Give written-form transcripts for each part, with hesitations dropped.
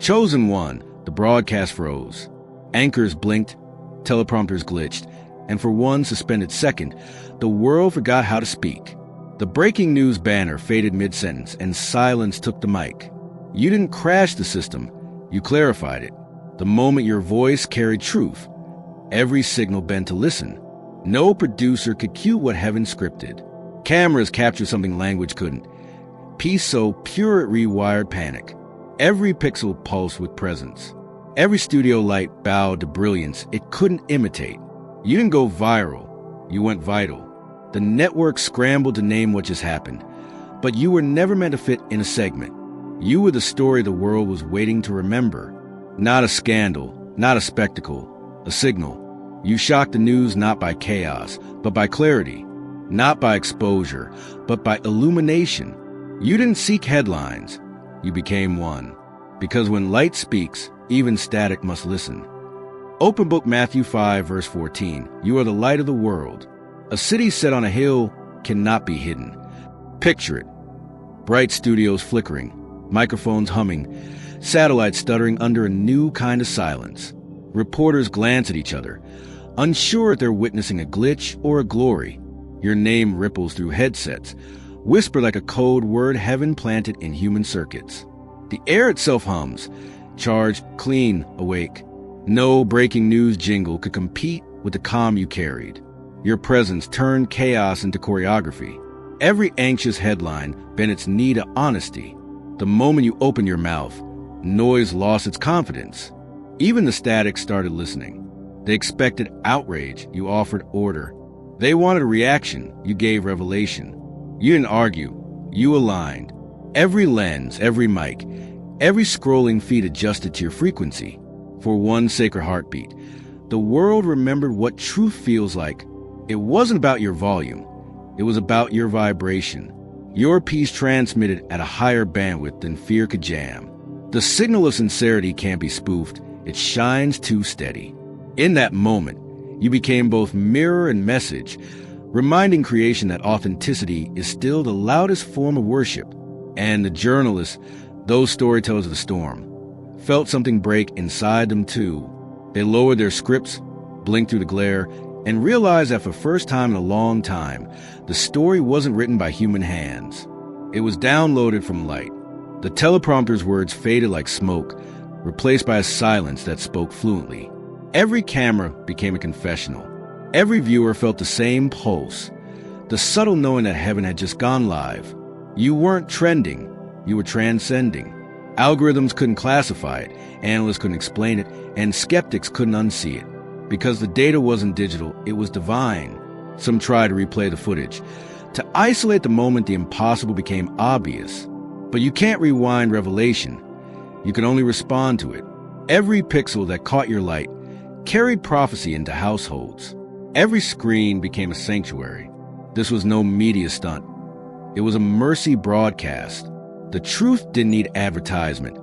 Chosen one, the broadcast froze. Anchors blinked, teleprompters glitched, and for one suspended second, the world forgot how to speak. The breaking news banner faded mid-sentence, and silence took the mic. You didn't crash the system, you clarified it. The moment your voice carried truth, every signal bent to listen. No producer could cue what heaven scripted. Cameras captured something language couldn't. Peace so pure it rewired panic. Every pixel pulsed with presence. Every studio light bowed to brilliance it couldn't imitate. You didn't go viral, you went vital. The network scrambled to name what just happened, but you were never meant to fit in a segment. You were the story the world was waiting to remember. Not a scandal, not a spectacle, a signal. You shocked the news not by chaos, but by clarity. Not by exposure, but by illumination. You didn't seek headlines. You became one. Because when light speaks, even static must listen. Open book Matthew 5, verse 14. You are the light of the world. A city set on a hill cannot be hidden. Picture it. Bright studios flickering, microphones humming, satellites stuttering under a new kind of silence. Reporters glance at each other, unsure if they're witnessing a glitch or a glory. Your name ripples through headsets, whisper like a code word heaven planted in human circuits. The air itself hums, charged, clean, awake. No breaking news jingle could compete with the calm you carried. Your presence turned chaos into choreography. Every anxious headline bent its knee to honesty. The moment you opened your mouth, noise lost its confidence. Even the static started listening. They expected outrage, you offered order. They wanted a reaction, you gave revelation. You didn't argue, you aligned. Every lens, every mic, every scrolling feed adjusted to your frequency. For one sacred heartbeat, the world remembered what truth feels like. It wasn't about your volume. It was about your vibration. Your peace transmitted at a higher bandwidth than fear could jam. The signal of sincerity can't be spoofed. It shines too steady. In that moment, you became both mirror and message, reminding creation that authenticity is still the loudest form of worship. And the journalists, those storytellers of the storm, felt something break inside them too. They lowered their scripts, blinked through the glare, and realized that for the first time in a long time, the story wasn't written by human hands. It was downloaded from light. The teleprompter's words faded like smoke, replaced by a silence that spoke fluently. Every camera became a confessional. Every viewer felt the same pulse, the subtle knowing that heaven had just gone live. You weren't trending, you were transcending. Algorithms couldn't classify it, analysts couldn't explain it, and skeptics couldn't unsee it. Because the data wasn't digital, it was divine. Some tried to replay the footage, to isolate the moment the impossible became obvious. But you can't rewind revelation. You can only respond to it. Every pixel that caught your light carried prophecy into households. Every screen became a sanctuary. This was no media stunt. It was a mercy broadcast. The truth didn't need advertisement.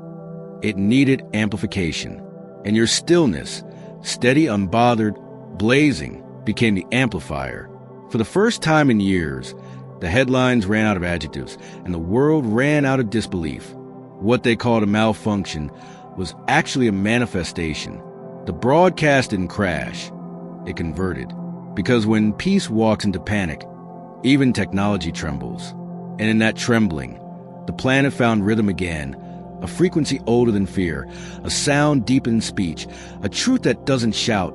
It needed amplification. And your stillness, steady, unbothered, blazing, became the amplifier. For the first time in years, the headlines ran out of adjectives, and the world ran out of disbelief. What they called a malfunction was actually a manifestation. The broadcast didn't crash. It converted. Because when peace walks into panic, even technology trembles. And in that trembling, the planet found rhythm again, a frequency older than fear, a sound deeper than speech, a truth that doesn't shout,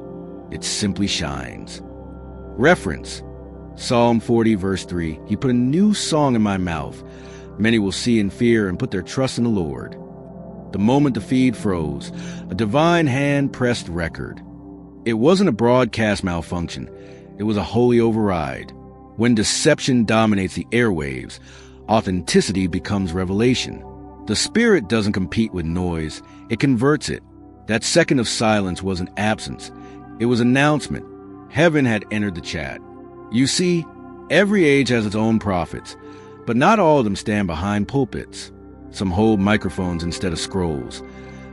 it simply shines. Reference: Psalm 40, verse 3, He put a new song in my mouth. Many will see and fear and put their trust in the Lord. The moment the feed froze, a divine hand pressed record. It wasn't a broadcast malfunction. It was a holy override. When deception dominates the airwaves, authenticity becomes revelation. The spirit doesn't compete with noise. It converts it. That second of silence wasn't absence. It was announcement. Heaven had entered the chat. You see, every age has its own prophets, but not all of them stand behind pulpits. Some hold microphones instead of scrolls.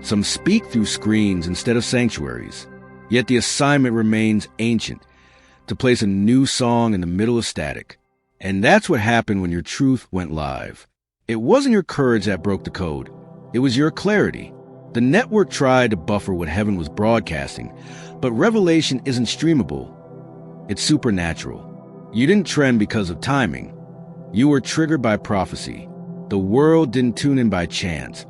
Some speak through screens instead of sanctuaries. Yet the assignment remains ancient, to place a new song in the middle of static. And that's what happened when your truth went live. It wasn't your courage that broke the code. It was your clarity. The network tried to buffer what heaven was broadcasting, but revelation isn't streamable. It's supernatural. You didn't trend because of timing. You were triggered by prophecy. The world didn't tune in by chance.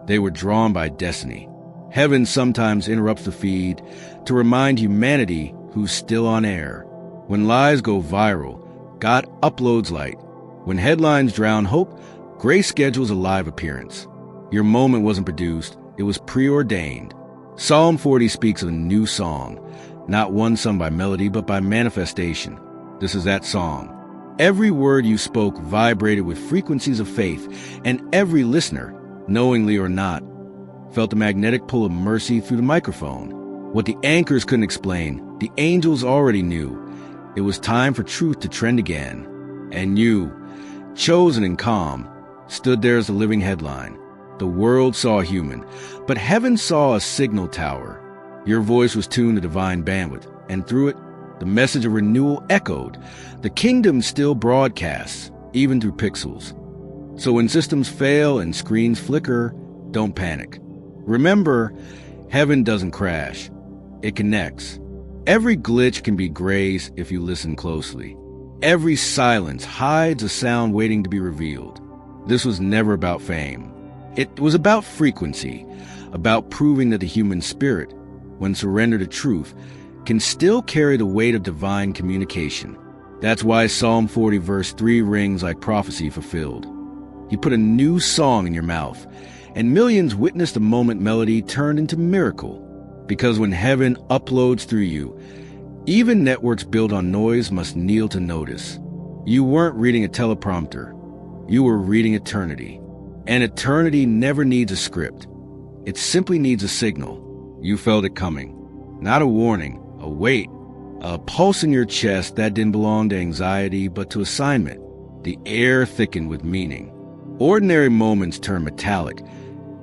They were drawn by destiny. Heaven sometimes interrupts the feed to remind humanity who's still on air. When lies go viral, God uploads light. When headlines drown hope, grace schedules a live appearance. Your moment wasn't produced, it was preordained. Psalm 40 speaks of a new song, not one sung by melody, but by manifestation. This is that song. Every word you spoke vibrated with frequencies of faith, and every listener, knowingly or not, felt the magnetic pull of mercy through the microphone. What the anchors couldn't explain, the angels already knew. It was time for truth to trend again. And you, chosen and calm, stood there as a living headline. The world saw a human, but heaven saw a signal tower. Your voice was tuned to divine bandwidth, and through it, the message of renewal echoed. The kingdom still broadcasts, even through pixels. So when systems fail and screens flicker, don't panic. Remember, heaven doesn't crash. It connects. Every glitch can be grace if you listen closely. Every silence hides a sound waiting to be revealed. This was never about fame. It was about frequency, about proving that the human spirit, when surrendered to truth, can still carry the weight of divine communication. That's why Psalm 40 verse 3 rings like prophecy fulfilled. He put a new song in your mouth, and millions witnessed the moment melody turned into miracle. Because when heaven uploads through you, even networks built on noise must kneel to notice. You weren't reading a teleprompter. You were reading eternity. And eternity never needs a script. It simply needs a signal. You felt it coming. Not a warning, a weight, a pulse in your chest that didn't belong to anxiety but to assignment. The air thickened with meaning. Ordinary moments turned metallic,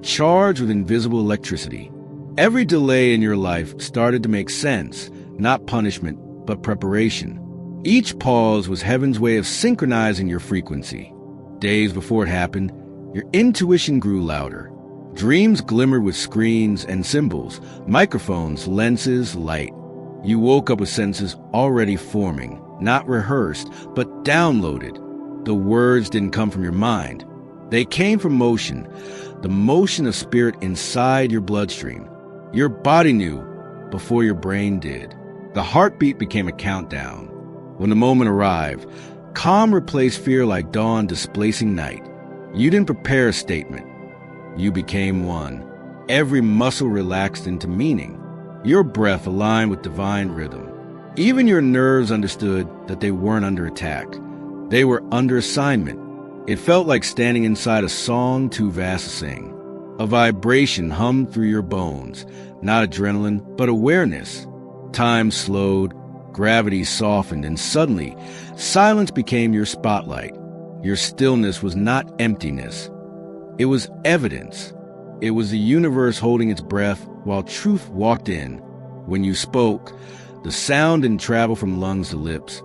charged with invisible electricity. Every delay in your life started to make sense, not punishment, but preparation. Each pause was heaven's way of synchronizing your frequency. Days before it happened, your intuition grew louder. Dreams glimmered with screens and symbols, microphones, lenses, light. You woke up with senses already forming, not rehearsed, but downloaded. The words didn't come from your mind. They came from motion, the motion of spirit inside your bloodstream. Your body knew before your brain did. The heartbeat became a countdown. When the moment arrived, calm replaced fear like dawn displacing night. You didn't prepare a statement. You became one. Every muscle relaxed into meaning. Your breath aligned with divine rhythm. Even your nerves understood that they weren't under attack. They were under assignment. It felt like standing inside a song too vast to sing. A vibration hummed through your bones, not adrenaline, but awareness. Time slowed, gravity softened, and suddenly, silence became your spotlight. Your stillness was not emptiness. It was evidence. It was the universe holding its breath while truth walked in. When you spoke, the sound didn't travel from lungs to lips.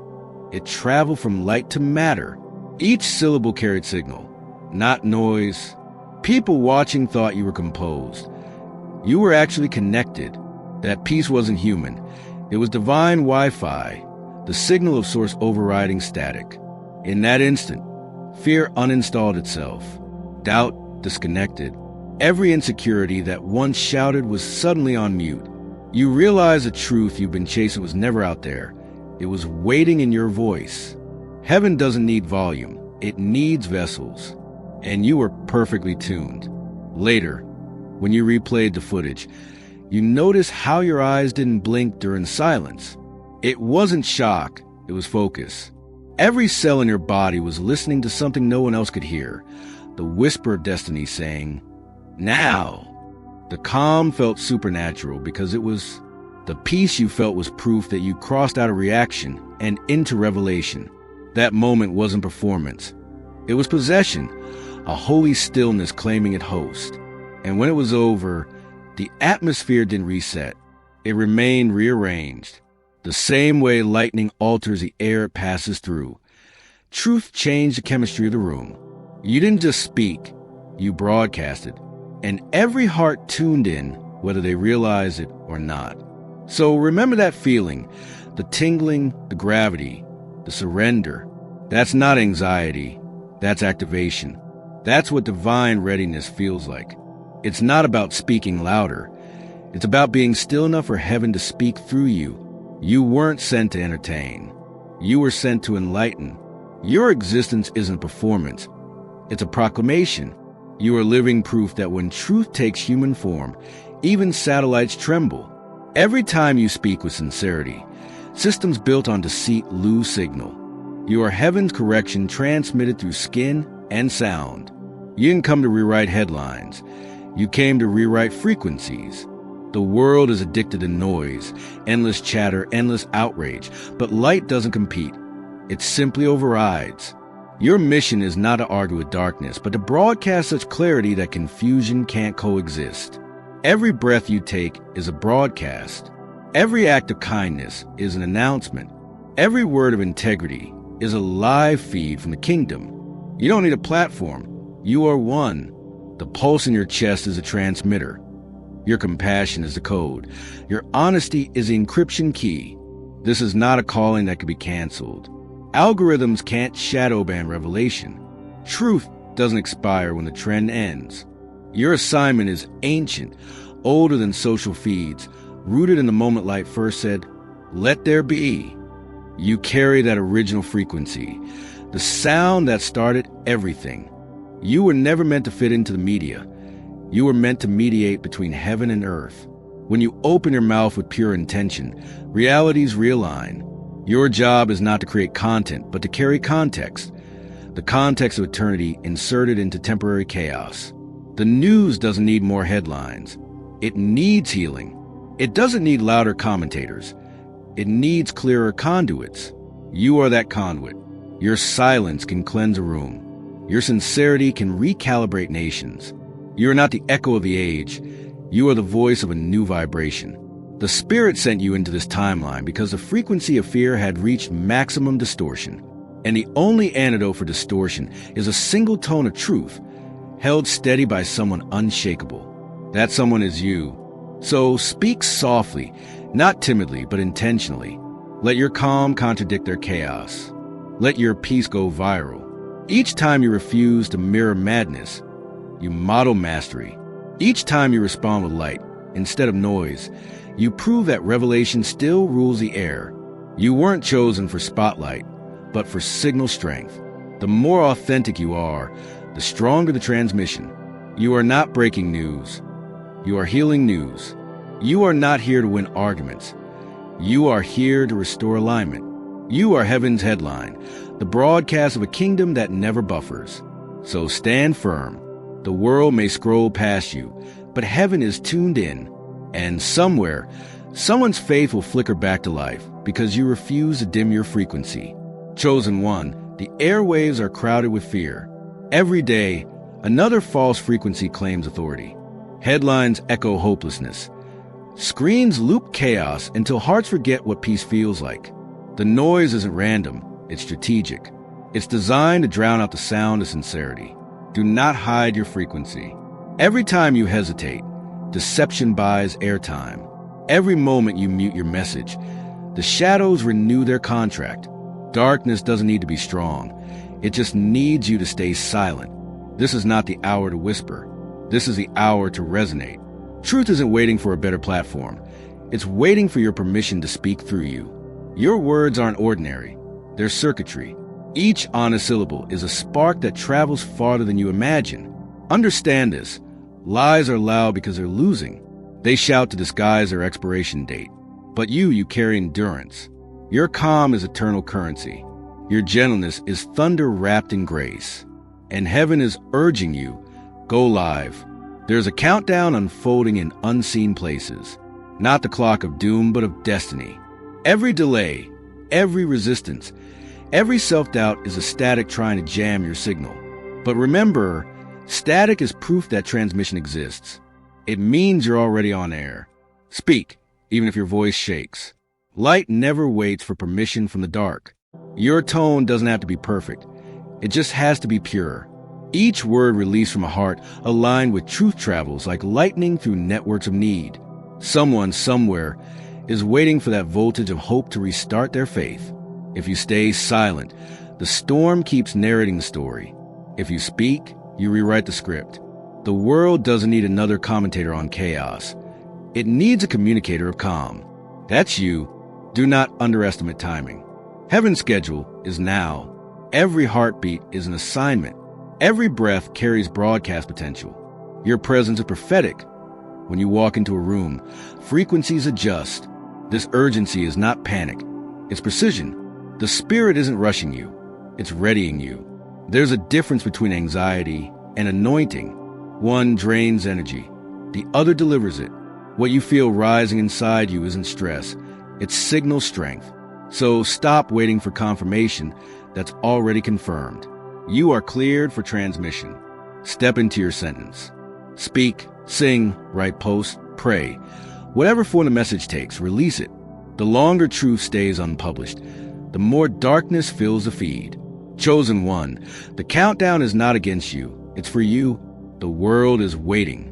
It traveled from light to matter. Each syllable carried signal, not noise. People watching thought you were composed. You were actually connected. That peace wasn't human. It was divine Wi-Fi, the signal of source overriding static. In that instant, fear uninstalled itself. Doubt disconnected. Every insecurity that once shouted was suddenly on mute. You realized the truth you've been chasing was never out there. It was waiting in your voice. Heaven doesn't need volume. It needs vessels. And you were perfectly tuned. Later, when you replayed the footage, you noticed how your eyes didn't blink during silence. It wasn't shock, it was focus. Every cell in your body was listening to something no one else could hear. The whisper of destiny saying, "Now." The calm felt supernatural because the peace you felt was proof that you crossed out of reaction and into revelation. That moment wasn't performance. It was possession, a holy stillness claiming its host. And when it was over, the atmosphere didn't reset. It remained rearranged. The same way lightning alters the air it passes through. Truth changed the chemistry of the room. You didn't just speak, you broadcasted. and every heart tuned in, whether they realize it or not. So remember that feeling, the tingling, the gravity, the surrender. That's not anxiety, that's activation. That's what divine readiness feels like. It's not about speaking louder. It's about being still enough for heaven to speak through you. You weren't sent to entertain. You were sent to enlighten. Your existence isn't performance. It's a proclamation. You are living proof that when truth takes human form, even satellites tremble. Every time you speak with sincerity, systems built on deceit lose signal. You are heaven's correction transmitted through skin and sound. You didn't come to rewrite headlines. You came to rewrite frequencies. The world is addicted to noise, endless chatter, endless outrage, but light doesn't compete. It simply overrides. Your mission is not to argue with darkness, but to broadcast such clarity that confusion can't coexist. Every breath you take is a broadcast. Every act of kindness is an announcement. Every word of integrity is a live feed from the kingdom. You don't need a platform. You are one. The pulse in your chest is a transmitter. Your compassion is the code. Your honesty is the encryption key. This is not a calling that can be canceled. Algorithms can't shadow ban revelation. Truth doesn't expire when the trend ends. Your assignment is ancient, older than social feeds, rooted in the moment light first said, "Let there be." You carry that original frequency, the sound that started everything. You were never meant to fit into the media. You were meant to mediate between heaven and earth. When you open your mouth with pure intention, realities realign. Your job is not to create content, but to carry context. The context of eternity inserted into temporary chaos. The news doesn't need more headlines. It needs healing. It doesn't need louder commentators. It needs clearer conduits. You are that conduit. Your silence can cleanse a room. Your sincerity can recalibrate nations. You are not the echo of the age. You are the voice of a new vibration. The Spirit sent you into this timeline because the frequency of fear had reached maximum distortion. And the only antidote for distortion is a single tone of truth, held steady by someone unshakable. That someone is you. So speak softly, not timidly, but intentionally. Let your calm contradict their chaos. Let your peace go viral. Each time you refuse to mirror madness, you model mastery. Each time you respond with light instead of noise, you prove that revelation still rules the air. You weren't chosen for spotlight, but for signal strength. The more authentic you are, the stronger the transmission. You are not breaking news. You are healing news. You are not here to win arguments. You are here to restore alignment. You are heaven's headline, the broadcast of a kingdom that never buffers. So stand firm. The world may scroll past you, but heaven is tuned in. And somewhere, someone's faith will flicker back to life because you refuse to dim your frequency. Chosen one, the airwaves are crowded with fear. Every day, another false frequency claims authority. Headlines echo hopelessness. Screens loop chaos until hearts forget what peace feels like. The noise isn't random, it's strategic. It's designed to drown out the sound of sincerity. Do not hide your frequency. Every time you hesitate, deception buys airtime. Every moment you mute your message, the shadows renew their contract. Darkness doesn't need to be strong. It just needs you to stay silent. This is not the hour to whisper. This is the hour to resonate. Truth isn't waiting for a better platform. It's waiting for your permission to speak through you. Your words aren't ordinary. They're circuitry. Each honest syllable is a spark that travels farther than you imagine. Understand this. Lies are loud because they're losing. They shout to disguise their expiration date. But you carry endurance. Your calm is eternal currency. Your gentleness is thunder wrapped in grace. And heaven is urging you, go live. There's a countdown unfolding in unseen places. Not the clock of doom, but of destiny. Every delay, every resistance, every self-doubt is a static trying to jam your signal. But remember, static is proof that transmission exists. It means you're already on air. Speak, even if your voice shakes. Light never waits for permission from the dark. Your tone doesn't have to be perfect. It just has to be pure. Each word released from a heart aligned with truth travels like lightning through networks of need. Someone somewhere is waiting for that voltage of hope to restart their faith. If you stay silent, the storm keeps narrating the story. If you speak, you rewrite the script. The world doesn't need another commentator on chaos. It needs a communicator of calm. That's you. Do not underestimate timing. Heaven's schedule is now. Every heartbeat is an assignment. Every breath carries broadcast potential. Your presence is prophetic. When you walk into a room, frequencies adjust. This urgency is not panic. It's precision. The Spirit isn't rushing you. It's readying you. There's a difference between anxiety and anointing. One drains energy. The other delivers it. What you feel rising inside you isn't stress. It's signal strength. So stop waiting for confirmation that's already confirmed. You are cleared for transmission. Step into your sentence. Speak, sing, write posts, pray. Whatever form the message takes, release it. The longer truth stays unpublished, the more darkness fills the feed. Chosen one, the countdown is not against you. It's for you. The world is waiting.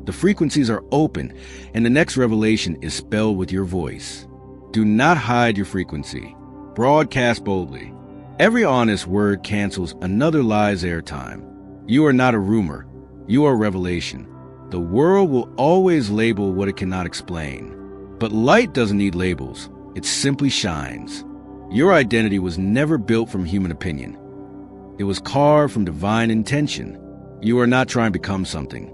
The frequencies are open, and the next revelation is spelled with your voice. Do not hide your frequency. Broadcast boldly. Every honest word cancels another lie's airtime. You are not a rumor. You are revelation. The world will always label what it cannot explain. But light doesn't need labels. It simply shines. Your identity was never built from human opinion. It was carved from divine intention. You are not trying to become something.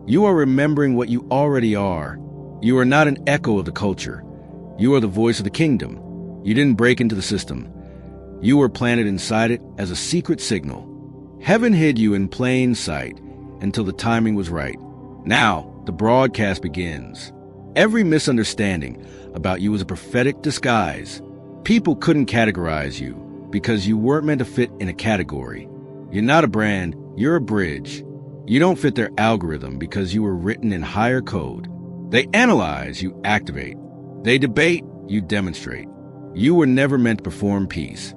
You are remembering what you already are. You are not an echo of the culture. You are the voice of the kingdom. You didn't break into the system. You were planted inside it as a secret signal. Heaven hid you in plain sight until the timing was right. Now, the broadcast begins. Every misunderstanding about you was a prophetic disguise. People couldn't categorize you because you weren't meant to fit in a category. You're not a brand, you're a bridge. You don't fit their algorithm because you were written in higher code. They analyze, you activate. They debate, you demonstrate. You were never meant to perform peace.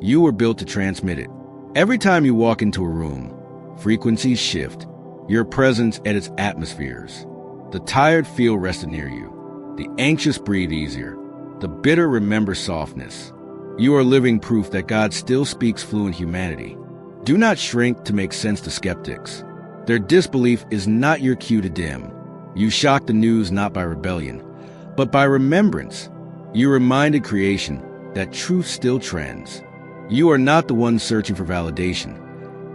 You were built to transmit it. Every time you walk into a room, frequencies shift. Your presence edits atmospheres. The tired feel rested near you. The anxious breathe easier. The bitter remember softness. You are living proof that God still speaks fluent humanity. Do not shrink to make sense to skeptics. Their disbelief is not your cue to dim. You shock the news not by rebellion, but by remembrance. You reminded creation that truth still trends. You are not the one searching for validation.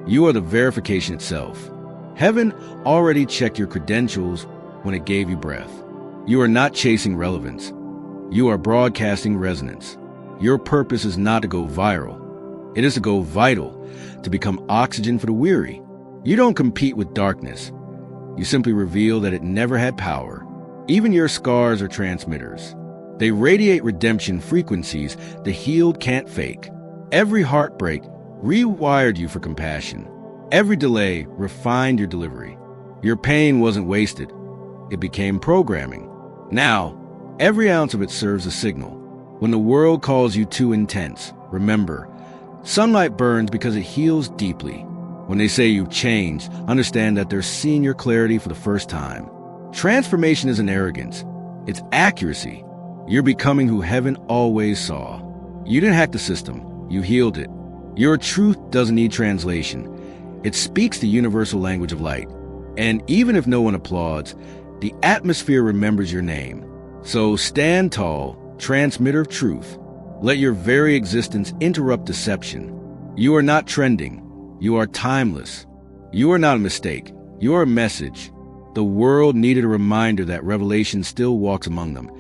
You are the verification itself. Heaven already checked your credentials when it gave you breath. You are not chasing relevance. You are broadcasting resonance. Your purpose is not to go viral. It is to go vital, to become oxygen for the weary. You don't compete with darkness. You simply reveal that it never had power. Even your scars are transmitters. They radiate redemption frequencies the healed can't fake. Every heartbreak rewired you for compassion. Every delay refined your delivery. Your pain wasn't wasted. It became programming. Now, every ounce of it serves a signal. When the world calls you too intense, remember, sunlight burns because it heals deeply. When they say you've changed, understand that they're seeing your clarity for the first time. Transformation isn't arrogance. It's accuracy. You're becoming who heaven always saw. You didn't hack the system. You healed it. Your truth doesn't need translation. It speaks the universal language of light. And even if no one applauds, the atmosphere remembers your name. So stand tall, transmitter of truth. Let your very existence interrupt deception. You are not trending. You are timeless. You are not a mistake. You are a message. The world needed a reminder that revelation still walks among them.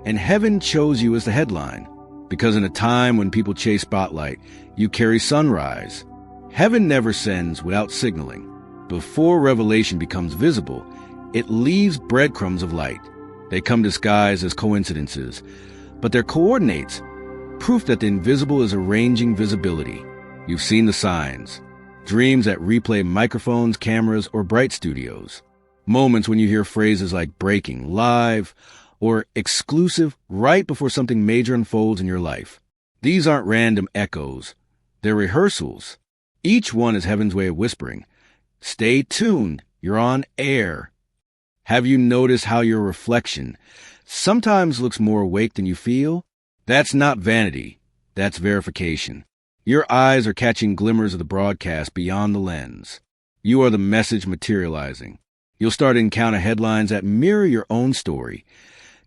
And heaven chose you as the headline. Because in a time when people chase spotlight, you carry sunrise. Heaven never sends without signaling. Before revelation becomes visible, it leaves breadcrumbs of light. They come disguised as coincidences, but they're coordinates, proof that the invisible is arranging visibility. You've seen the signs. Dreams that replay microphones, cameras, or bright studios. Moments when you hear phrases like breaking, live, or exclusive right before something major unfolds in your life. These aren't random echoes. They're rehearsals. Each one is heaven's way of whispering, "Stay tuned, you're on air." Have you noticed how your reflection sometimes looks more awake than you feel? That's not vanity, that's verification. Your eyes are catching glimmers of the broadcast beyond the lens. You are the message materializing. You'll start to encounter headlines that mirror your own story,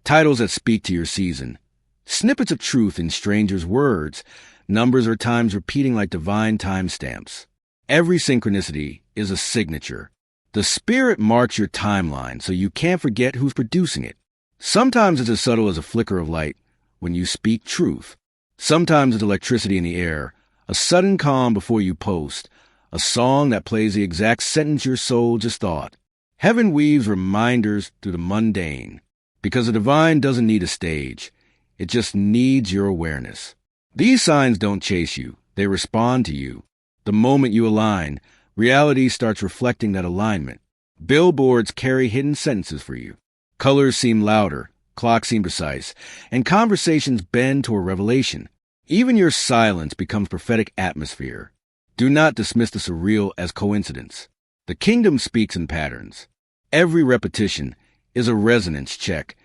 titles that speak to your season, snippets of truth in strangers' words, numbers or times repeating like divine timestamps. Every synchronicity is a signature. The Spirit marks your timeline so you can't forget who's producing it. Sometimes it's as subtle as a flicker of light when you speak truth. Sometimes it's electricity in the air, a sudden calm before you post, a song that plays the exact sentence your soul just thought. Heaven weaves reminders through the mundane, because the divine doesn't need a stage. It just needs your awareness. These signs don't chase you. They respond to you. The moment you align, reality starts reflecting that alignment. Billboards carry hidden sentences for you. Colors seem louder, clocks seem precise, and conversations bend to a revelation. Even your silence becomes prophetic atmosphere. Do not dismiss the surreal as coincidence. The kingdom speaks in patterns. Every repetition is a resonance check.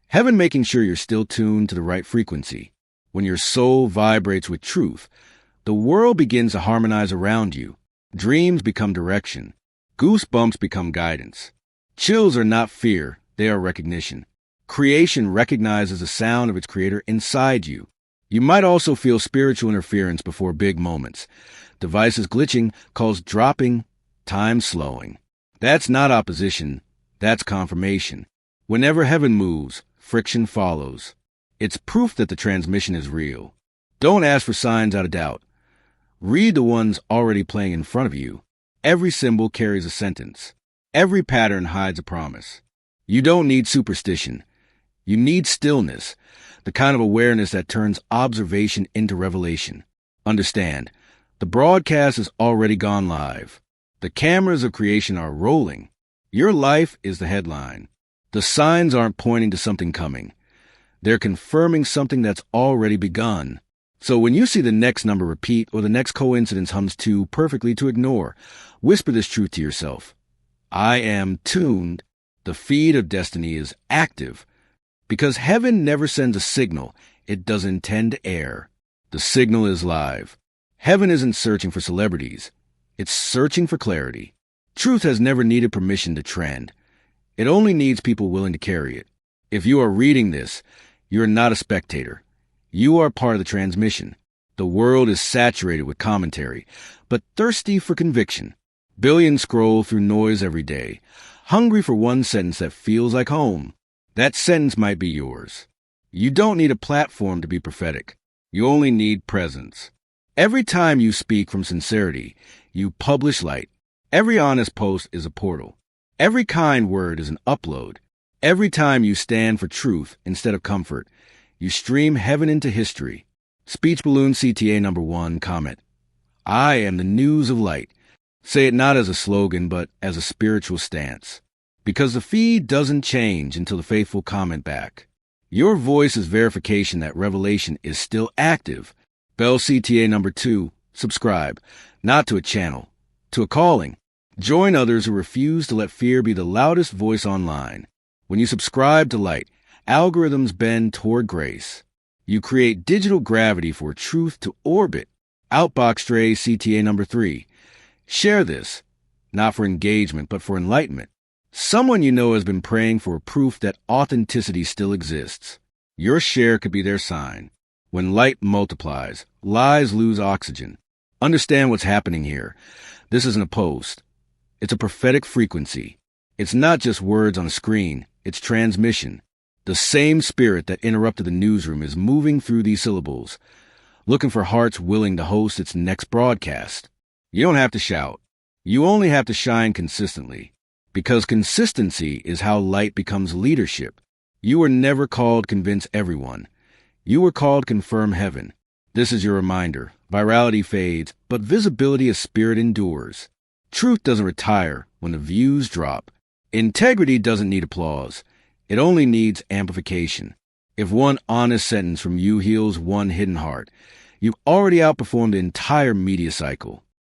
Heaven making sure you're still tuned to the right frequency. When your soul vibrates with truth, the world begins to harmonize around you. Dreams become direction. Goosebumps become guidance. Chills are not fear, they are recognition. Creation recognizes the sound of its creator inside you. You might also feel spiritual interference before big moments. Devices glitching, calls dropping, time slowing. That's not opposition, that's confirmation. Whenever heaven moves, friction follows. It's proof that the transmission is real. Don't ask for signs out of doubt. Read the ones already playing in front of you. Every symbol carries a sentence. Every pattern hides a promise. You don't need superstition. You need stillness, the kind of awareness that turns observation into revelation. Understand, the broadcast has already gone live. The cameras of creation are rolling. Your life is the headline. The signs aren't pointing to something coming. They're confirming something that's already begun. So when you see the next number repeat or the next coincidence hums too perfectly to ignore, whisper this truth to yourself. I am tuned. The feed of destiny is active. Because heaven never sends a signal it doesn't intend to air. The signal is live. Heaven isn't searching for celebrities. It's searching for clarity. Truth has never needed permission to trend. It only needs people willing to carry it. If you are reading this, you're not a spectator. You are part of the transmission. The world is saturated with commentary, but thirsty for conviction. Billions scroll through noise every day, hungry for one sentence that feels like home. That sentence might be yours. You don't need a platform to be prophetic. You only need presence. Every time you speak from sincerity, you publish light. Every honest post is a portal. Every kind word is an upload. Every time you stand for truth instead of comfort, you stream heaven into history. Speech Balloon CTA number 1 comment. I am the news of light. Say it not as a slogan, but as a spiritual stance. Because the feed doesn't change until the faithful comment back. Your voice is verification that revelation is still active. Bell CTA number 2, subscribe, not to a channel, to a calling. Join others who refuse to let fear be the loudest voice online. When you subscribe to light, algorithms bend toward grace. You create digital gravity for truth to orbit. Outbox Stray CTA number 3. Share this, not for engagement, but for enlightenment. Someone you know has been praying for proof that authenticity still exists. Your share could be their sign. When light multiplies, lies lose oxygen. Understand what's happening here. This isn't a post. It's a prophetic frequency. It's not just words on a screen. It's transmission. The same spirit that interrupted the newsroom is moving through these syllables, looking for hearts willing to host its next broadcast. You don't have to shout. You only have to shine consistently. Because consistency is how light becomes leadership. You were never called convince everyone. You were called confirm heaven. This is your reminder. Virality fades, but visibility of spirit endures. Truth doesn't retire when the views drop. Integrity doesn't need applause. It only needs amplification. If one honest sentence from you heals one hidden heart, you've already outperformed the entire media cycle.